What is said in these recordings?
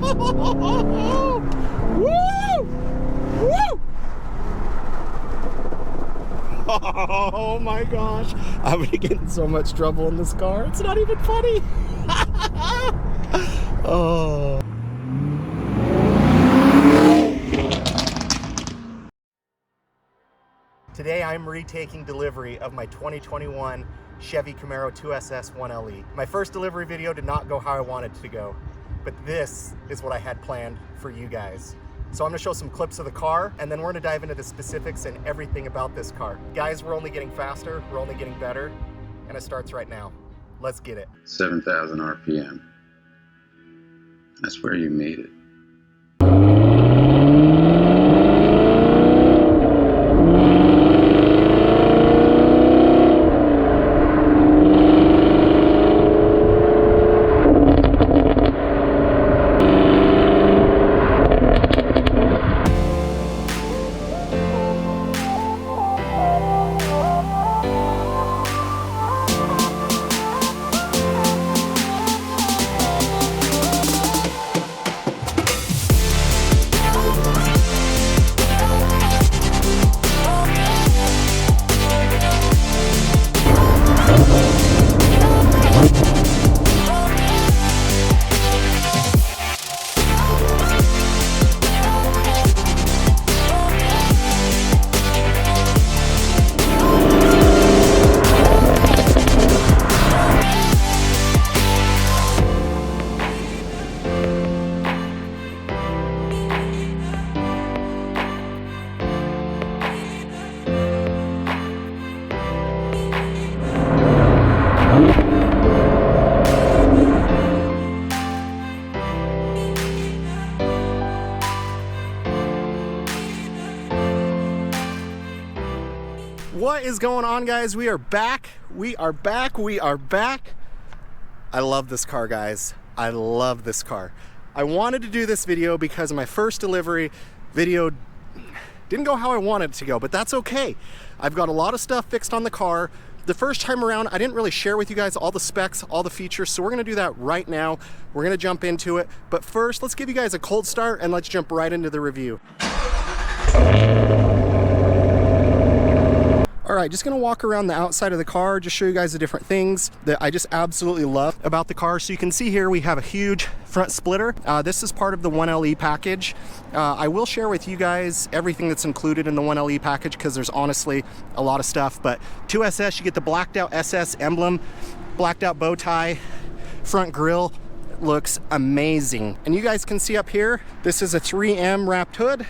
Woo! Woo! Oh my gosh, I'm gonna get in so much trouble in this car. It's not even funny. Oh. Today I'm retaking delivery of my 2021 Chevy Camaro 2SS 1LE. My first delivery video did not go how I wanted it to go, but this is what I had planned for you guys. So I'm gonna show some clips of the car, and then we're gonna dive into the specifics and everything about this car. Guys, we're only getting faster, we're only getting better, and it starts right now. Let's get it. 7,000 RPM. That's where you made it. What is going on, guys? We are back. We are back. We are back. I love this car, guys. I love this car. I wanted to do this video because my first delivery video didn't go how I wanted it to go, but that's okay. I've got a lot of stuff fixed on the car. The first time around, I didn't really share with you guys all the specs, all the features, so we're gonna do that right now. We're gonna jump into it. But first, let's give you guys a cold start and let's jump right into the review. All right, just gonna walk around the outside of the car, just show you guys the different things that I just absolutely love about the car. So you can see here, we have a huge front splitter. This is part of the 1LE package. I will share with you guys everything that's included in the 1LE package because there's honestly a lot of stuff. But 2SS, you get the blacked out SS emblem, blacked out bow tie, front grille. Looks amazing. And you guys can see up here, this is a 3M wrapped hood.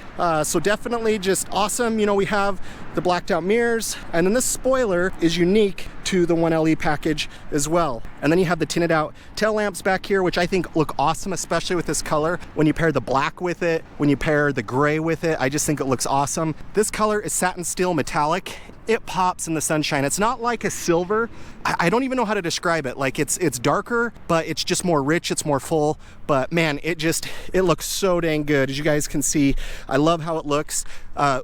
So definitely just awesome. You know, we have the blacked out mirrors, and then this spoiler is unique to the 1LE package as well. And then you have the tinted out tail lamps back here, which I think look awesome, especially with this color. When you pair the black with it, when you pair the gray with it, I just think it looks awesome. This color is satin steel metallic. It pops in the sunshine. It's not like a silver. I don't even know how to describe it. Like it's darker, but it's just more rich, it's more full. But man, it looks so dang good. As you guys can see, I love how it looks.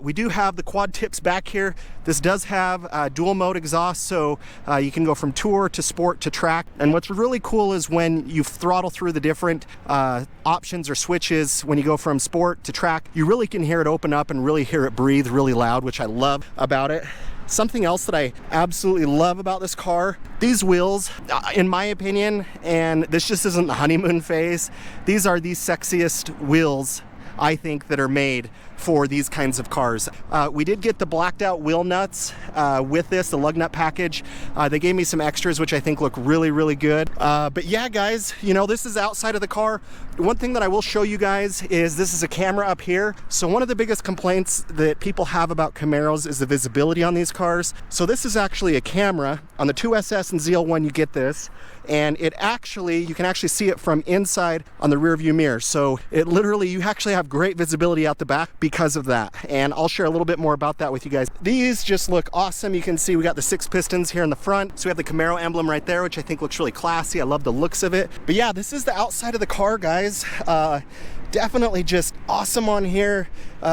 We do have the quad tips back here. This does have dual mode exhaust, so you can go from tour to sport to track. And what's really cool is when you throttle through the different options or switches, when you go from sport to track, you really can hear it open up and really hear it breathe really loud, which I love about it. Something else that I absolutely love about this car, these wheels, in my opinion, and this just isn't the honeymoon phase, these are the sexiest wheels I think that are made for these kinds of cars. We did get the blacked out wheel nuts with this, the lug nut package. They gave me some extras which I think look really, really good. But yeah, guys, you know, this is outside of the car. One thing that I will show you guys is this is a camera up here. So one of the biggest complaints that people have about Camaros is the visibility on these cars. So this is actually a camera. On the 2SS and ZL1 you get this, and it actually, you can actually see it from inside on the rear view mirror. So it literally, you actually have great visibility out the back because of that. And I'll share a little bit more about that with you guys. These just look awesome. You can see we got the 6 pistons here in the front. So we have the Camaro emblem right there, which I think looks really classy. I love the looks of it. But yeah, this is the outside of the car, guys. Definitely just awesome on here.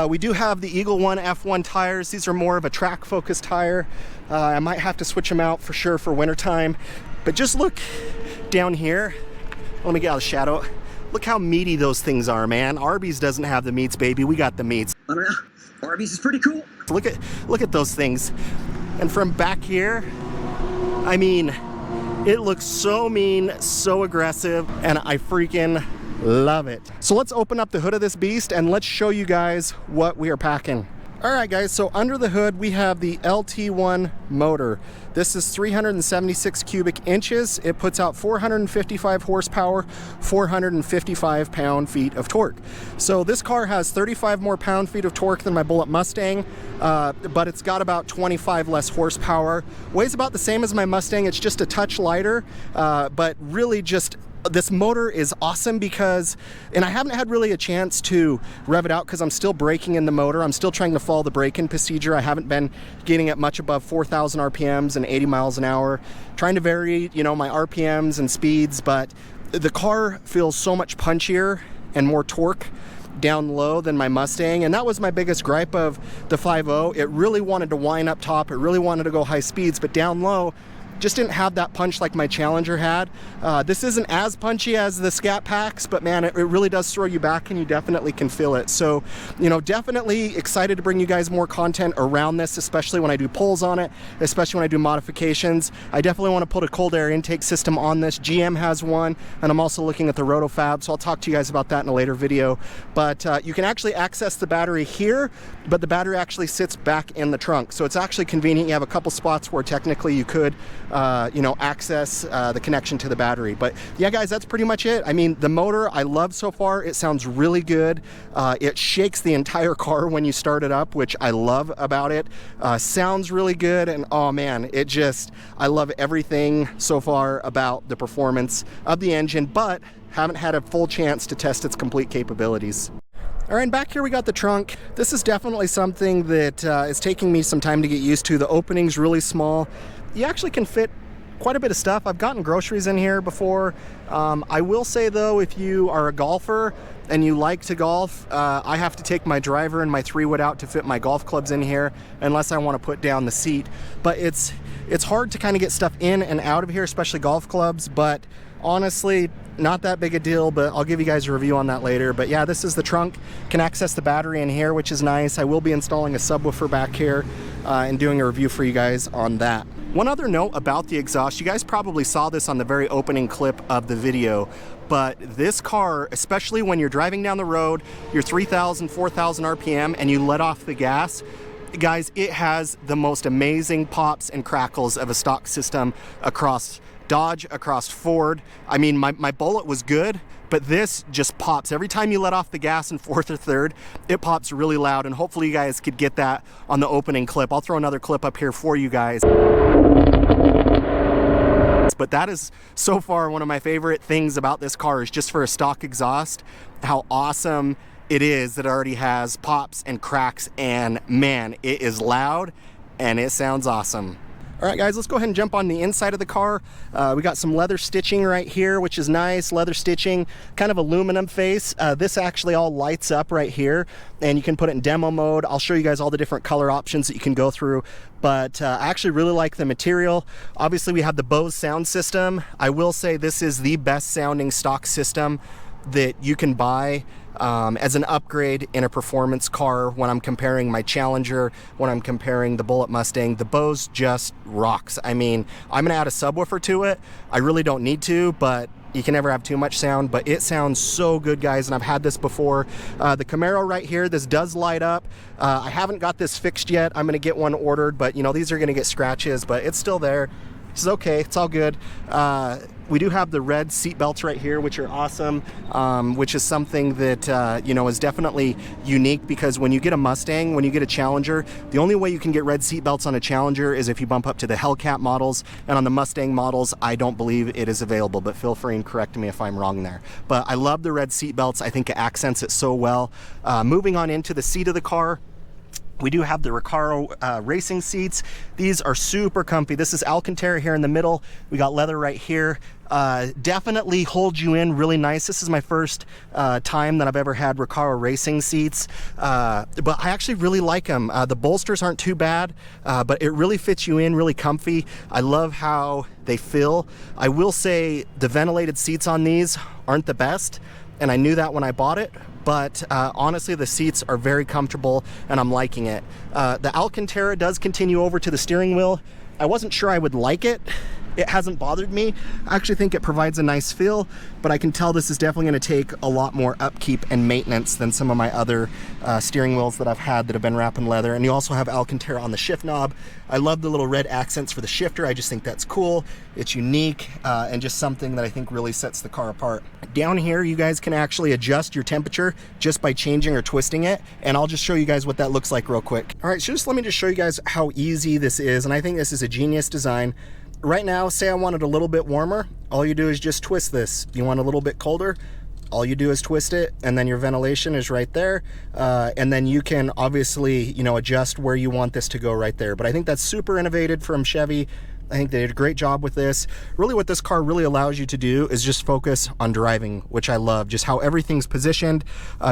We do have the Eagle One F1 tires. These are more of a track focused tire. I might have to switch them out for sure for wintertime. But just look down here. Let me get out of the shadow. Look how meaty those things are, man. Arby's doesn't have the meats, baby. We got the meats. I don't know. Arby's is pretty cool. Look at those things. And from back here, I mean, it looks so mean, so aggressive, and I freaking love it. So let's open up the hood of this beast and let's show you guys what we are packing. All right, guys, so under the hood, we have the LT1 motor. This is 376 cubic inches. It puts out 455 horsepower, 455 pound-feet of torque. So this car has 35 more pound-feet of torque than my Bullitt Mustang, but it's got about 25 less horsepower. Weighs about the same as my Mustang. It's just a touch lighter, but really just this motor is awesome because, and I haven't had really a chance to rev it out because I'm still braking in the motor. I'm still trying to follow the braking procedure. I haven't been getting it much above 4,000 RPMs and 80 miles an hour. Trying to vary, you know, my RPMs and speeds, but the car feels so much punchier and more torque down low than my Mustang, and that was my biggest gripe of the 5.0. It really wanted to whine up top. It really wanted to go high speeds, but down low, just didn't have that punch like my Challenger had. This isn't as punchy as the Scat Packs, but man, it really does throw you back and you definitely can feel it. So, you know, definitely excited to bring you guys more content around this, especially when I do pulls on it, especially when I do modifications. I definitely want to put a cold air intake system on this. GM has one, and I'm also looking at the RotoFab, so I'll talk to you guys about that in a later video. But you can actually access the battery here, but the battery actually sits back in the trunk. So it's actually convenient. You have a couple spots where technically you could you know, access the connection to the battery. But yeah, guys, that's pretty much it. I mean, the motor I love so far. It sounds really good. It shakes the entire car when you start it up, which I love about it. Sounds really good, and oh man, it just, I love everything so far about the performance of the engine, but haven't had a full chance to test its complete capabilities. All right, and back here we got the trunk. This is definitely something that is taking me some time to get used to. The opening's really small. You actually can fit quite a bit of stuff. I've gotten groceries in here before. I will say though, if you are a golfer and you like to golf, I have to take my driver and my 3-wood out to fit my golf clubs in here unless I want to put down the seat. But it's hard to kind of get stuff in and out of here, especially golf clubs, but honestly, not that big a deal, but I'll give you guys a review on that later. But yeah, this is the trunk. Can access the battery in here, which is nice. I will be installing a subwoofer back here and doing a review for you guys on that. One other note about the exhaust, you guys probably saw this on the very opening clip of the video, but this car, especially when you're driving down the road, you're 3,000, 4,000 RPM, and you let off the gas, guys, it has the most amazing pops and crackles of a stock system across Dodge, across Ford. I mean, my Bullitt was good, but this just pops. Every time you let off the gas in fourth or third, it pops really loud, and hopefully you guys could get that on the opening clip. I'll throw another clip up here for you guys. But that is so far one of my favorite things about this car, is just for a stock exhaust, how awesome it is that it already has pops and cracks, and man, it is loud and it sounds awesome. All right, guys, let's go ahead and jump on the inside of the car. We got some leather stitching right here, which is nice. Leather stitching, kind of aluminum face. This actually all lights up right here, and you can put it in demo mode. I'll show you guys all the different color options that you can go through, but I actually really like the material. Obviously, we have the Bose sound system. I will say this is the best sounding stock system that you can buy as an upgrade in a performance car. When I'm comparing my Challenger, when I'm comparing the Bullitt Mustang, the Bose just rocks. I mean, I'm gonna add a subwoofer to it. I really don't need to, but you can never have too much sound, but it sounds so good, guys, and I've had this before. The Camaro right here, this does light up. I haven't got this fixed yet. I'm gonna get one ordered, but you know, these are gonna get scratches, but it's still there. It's okay, it's all good. We do have the red seat belts right here, which are awesome, which is something that you know, is definitely unique, because when you get a Mustang, when you get a Challenger, the only way you can get red seat belts on a Challenger is if you bump up to the Hellcat models, and on the Mustang models, I don't believe it is available, but feel free and correct me if I'm wrong there. But I love the red seat belts. I think it accents it so well. Moving on into the seat of the car, we do have the Recaro racing seats. These are super comfy. This is Alcantara here in the middle. We got leather right here. Definitely hold you in really nice. This is my first time that I've ever had Recaro racing seats, but I actually really like them. The bolsters aren't too bad, but it really fits you in really comfy. I love how they feel. I will say the ventilated seats on these aren't the best. and I knew that when I bought it. But honestly, the seats are very comfortable, and I'm liking it. The Alcantara does continue over to the steering wheel. I wasn't sure I would like it. It hasn't bothered me. I actually think it provides a nice feel, but I can tell this is definitely going to take a lot more upkeep and maintenance than some of my other steering wheels that I've had that have been wrapped in leather. And you also have Alcantara on the shift knob. I love the little red accents for the shifter. I just think that's cool. It's unique and just something that I think really sets the car apart. Down here, you guys can actually adjust your temperature just by changing or twisting it. And I'll just show you guys what that looks like real quick. All right, so just let me just show you guys how easy this is. And I think this is a genius design. Right now, say I want it a little bit warmer, all you do is just twist this. You want a little bit colder, all you do is twist it, and then your ventilation is right there. And then you can obviously, you know, adjust where you want this to go right there. But I think that's super innovative from Chevy. I think they did a great job with this. Really what this car really allows you to do is just focus on driving, which I love, just how everything's positioned.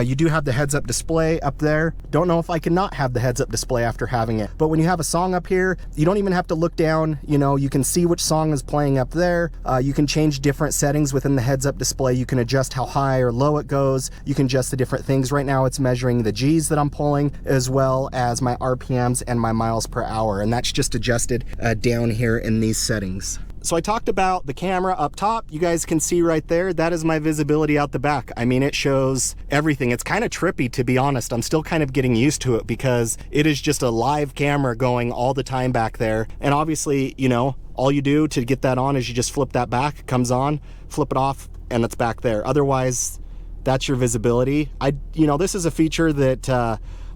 You do have the heads-up display up there. Don't know if I cannot have the heads-up display after having it. But when you have a song up here, you don't even have to look down. You know, you can see which song is playing up there. You can change different settings within the heads-up display. You can adjust how high or low it goes. You can adjust the different things. Right now it's measuring the G's that I'm pulling, as well as my RPMs and my miles per hour. And that's just adjusted down here in these settings. So I talked about the camera up top. You guys can see right there, that is my visibility out the back. I mean, it shows everything. It's kind of trippy, to be honest. I'm still kind of getting used to it because it is just a live camera going all the time back there. And obviously, you know, all you do to get that on is you just flip that back, it comes on, flip it off, and it's back there. Otherwise, that's your visibility. You know, this is a feature that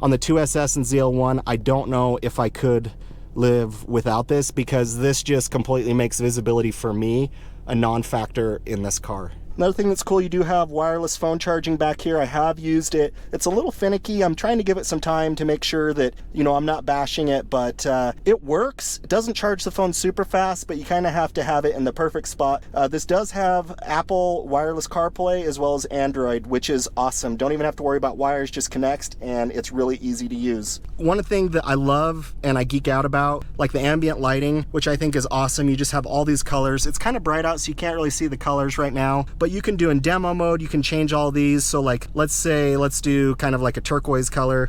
on the 2SS and ZL1, I don't know if I could live without this, because this just completely makes visibility for me a non-factor in this car. Another thing that's cool, you do have wireless phone charging back here. I have used it. It's a little finicky. I'm trying to give it some time to make sure that, you know, I'm not bashing it, but it works. It doesn't charge the phone super fast, but you kind of have to have it in the perfect spot. This does have Apple wireless CarPlay as well as Android, which is awesome. Don't even have to worry about wires, just connects, and it's really easy to use. One thing that I love and I geek out about, like the ambient lighting, which I think is awesome. You just have all these colors. It's kind of bright out, so you can't really see the colors right now, but you can do in demo mode, you can change all these. So like, let's do kind of like a turquoise color.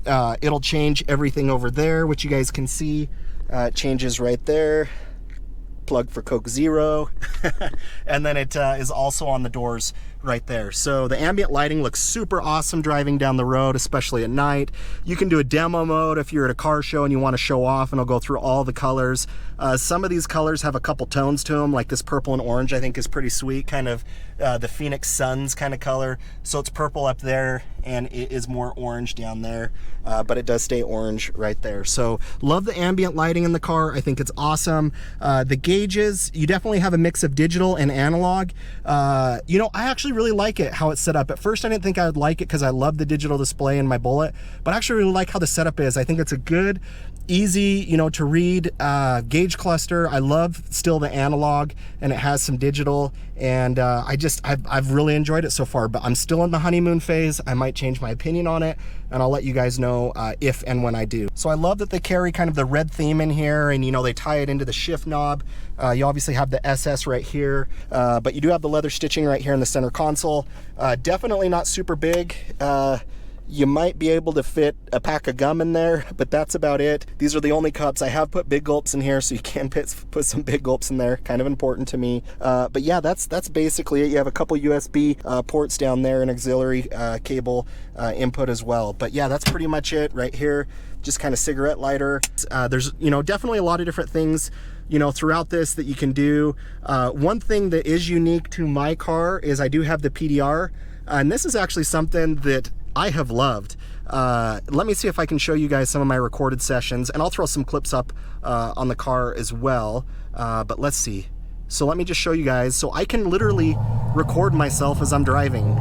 It'll change everything over there, which you guys can see. It changes right there. Plug for Coke Zero. And then it is also on the doors right there. So the ambient lighting looks super awesome driving down the road, especially at night. You can do a demo mode if you're at a car show and you want to show off, and it'll go through all the colors. Some of these colors have a couple tones to them, like this purple and orange I think is pretty sweet, kind of the Phoenix Suns kind of color. So it's purple up there and it is more orange down there, but it does stay orange right there. So love the ambient lighting in the car. I think it's awesome. The gauges, you definitely have a mix of digital and analog. You know, I actually really like it how it's set up. At first I didn't think I would like it because I love the digital display in my Bullet, but I actually really like how the setup is. I think it's a good, easy, you know, to read gauge cluster. I love still the analog, and it has some digital, and I've really enjoyed it so far, but I'm still in the honeymoon phase. I might change my opinion on it, and I'll let you guys know if and when I do. So I love that they carry kind of the red theme in here, and you know, they tie it into the shift knob. You obviously have the SS right here, but you do have the leather stitching right here in the center console. Definitely not super big. You might be able to fit a pack of gum in there, but that's about it. These are the only cups. I have put big gulps in here, so you can put some big gulps in there. Kind of important to me. But yeah, that's basically it. You have a couple USB ports down there, and auxiliary cable input as well. But yeah, that's pretty much it right here. Just kind of cigarette lighter. There's, you know, definitely a lot of different things, you know, throughout this that you can do. One thing that is unique to my car is I do have the PDR, and this is actually something that I have loved. Let me see if I can show you guys some of my recorded sessions, and I'll throw some clips up on the car as well, but let's see. So let me just show you guys. So I can literally record myself as I'm driving.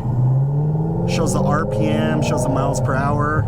Shows the RPM, shows the miles per hour.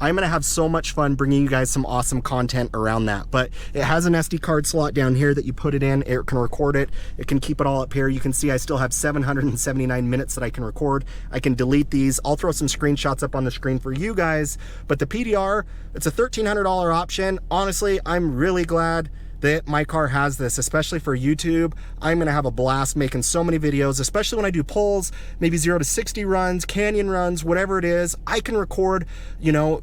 I'm gonna have so much fun bringing you guys some awesome content around that. But it has an SD card slot down here that you put it in. It can record it. It can keep it all up here. You can see I still have 779 minutes that I can record. I can delete these. I'll throw some screenshots up on the screen for you guys. But the PDR, it's a $1,300 option. Honestly, I'm really glad that my car has this, especially for YouTube. I'm gonna have a blast making so many videos, especially when I do pulls, maybe 0 to 60 runs, canyon runs, whatever it is. I can record, you know,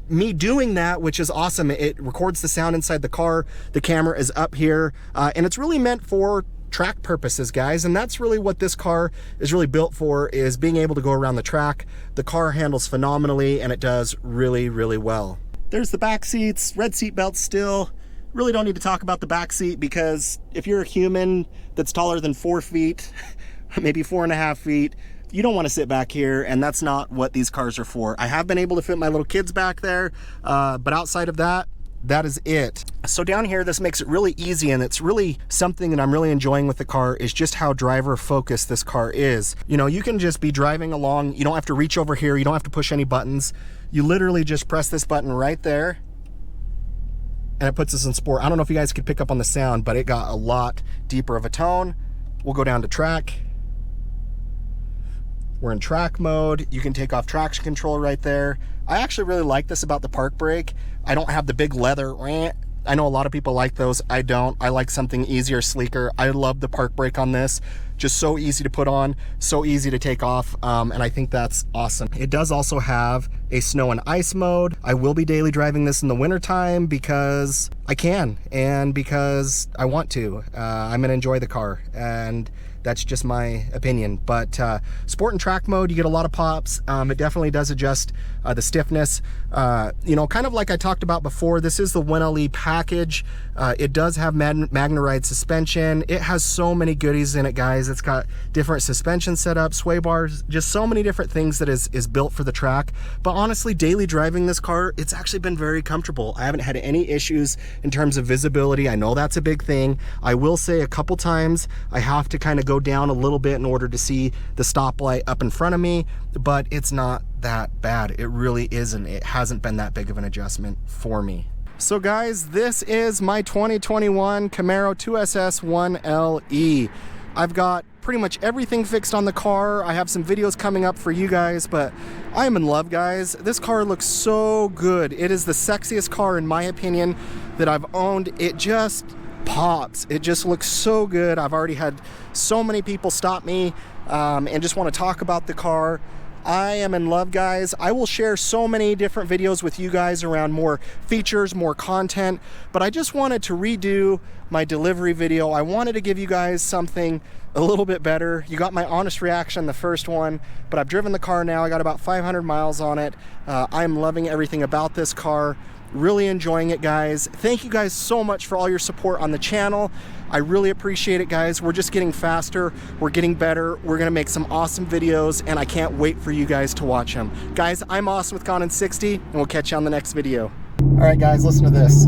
me doing that, which is awesome. It records the sound inside the car. The camera is up here, and it's really meant for track purposes, guys, and that's really what this car is really built for, is being able to go around the track. The car handles phenomenally, and it does really, really well. There's the back seats, red seat belts still. Really don't need to talk about the back seat, because if you're a human that's taller than 4 feet, maybe 4.5 feet, you don't want to sit back here, and that's not what these cars are for. I have been able to fit my little kids back there, but outside of that, that is it. So down here, this makes it really easy, and it's really something that I'm really enjoying with the car, is just how driver focused this car is. You know, you can just be driving along. You don't have to reach over here. You don't have to push any buttons. You literally just press this button right there, and it puts us in sport. I don't know if you guys could pick up on the sound, but it got a lot deeper of a tone. We'll go down to track. We're in track mode. You can take off traction control right there. I actually really like this about the park brake. I don't have the big leather. I know a lot of people like those. I don't. I like something easier, sleeker. I love the park brake on this. Just so easy to put on, so easy to take off, and I think that's awesome. It does also have a snow and ice mode. I will be daily driving this in the winter time because I can, and because I want to. I'm gonna enjoy the car, and that's just my opinion. But sport and track mode, you get a lot of pops. It definitely does adjust the stiffness. You know, kind of like I talked about before, this is the 1LE package. It does have Magna-Ride suspension. It has so many goodies in it, guys. It's got different suspension setups, sway bars, just so many different things that is built for the track. But honestly, daily driving this car, it's actually been very comfortable. I haven't had any issues in terms of visibility. I know that's a big thing. I will say a couple times I have to kind of go down a little bit in order to see the stoplight up in front of me, but it's not that bad. It really isn't. It hasn't been that big of an adjustment for me. So guys, this is my 2021 Camaro 2SS 1LE. I've got pretty much everything fixed on the car. I have some videos coming up for you guys, but I am in love, guys. This car looks so good. It is the sexiest car, in my opinion, that I've owned. It just pops. It just looks so good. I've already had so many people stop me and just want to talk about the car. I am in love, guys. I will share so many different videos with you guys around more features, more content, but I just wanted to redo my delivery video. I wanted to give you guys something a little bit better. You got my honest reaction the first one, but I've driven the car now. I got about 500 miles on it. I'm loving everything about this car. Really enjoying it, guys. Thank you guys so much for all your support on the channel. I really appreciate it, guys. We're just getting faster. We're getting better. We're gonna make some awesome videos, and I can't wait for you guys to watch them. Guys, I'm Austin with Con in 60, and we'll catch you on the next video. All right, guys, listen to this.